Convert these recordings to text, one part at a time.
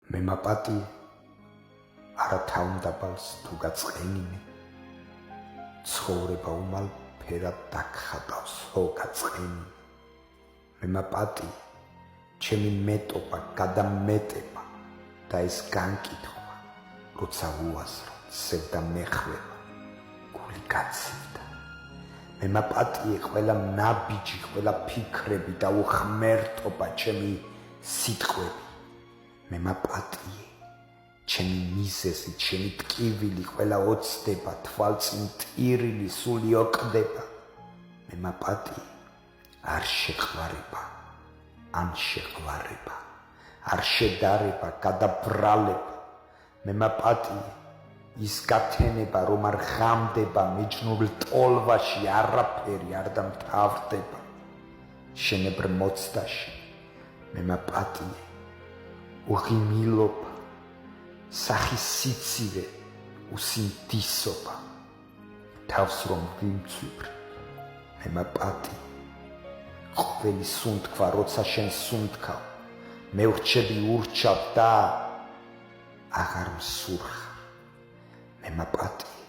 მე მაპატიე არა თავმდაბალს თუ გაწყენინე ცხოვრება უმალ ფერად დაგხატავს ხო გაწყენინე მე მაპატიე ჩემი მეტობა გადამეტება და ეს განკითხვა როცა უაზრო სევდა მეხვევა გული გაცივდა მე მაპატიე ყველა ნაბიჯი ყველა ფიქრები და უხმერთობა ჩემი სიტყვები მე მაპატიე ჩემი მიზეზი ჩემი ტკივილი ყველა ოცდება თვალწინ ტირილი სული ოყდება მე მაპატიე არ შეყვარება ან შეყვარება არ შედარება გადაბრალება მე მაპატიე ის გათენება რომ არ ღამდება მეჯნურ ტოლვაში არაფერი არ დამთავრდება შენებრ მოცდაში მე მაპატიე უღიმილობა სახის სიცივე უსინდისობა თავს რომ ვიმცვივრ მე მაპატიე ყოველი სუნთქვა როცა შენ სუნთქავ მე ვრჩები ურჩავ და აღარ მსურხარ მე მაპატიე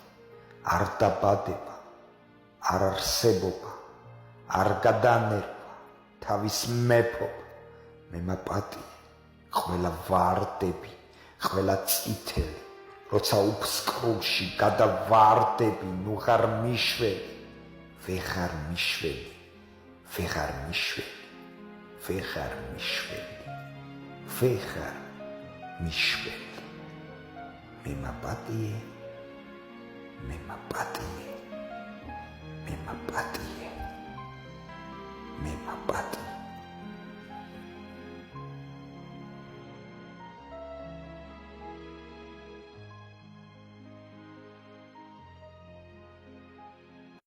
არ დაბადება არ არსებობა არ გადანერვა თავის მეფობა მე მაპატიე ყველა ვარდები ყველა წითელი როცა უფსკრულში გადავარდები ნუ ღარ მიშველი ვეღარ მიშველი ვეღარ მიშველი ვეღარ მიშველი ვეღარ მიშველი მე მაპატიე მე მაპატიე მე მაპატიე მე მაპატიე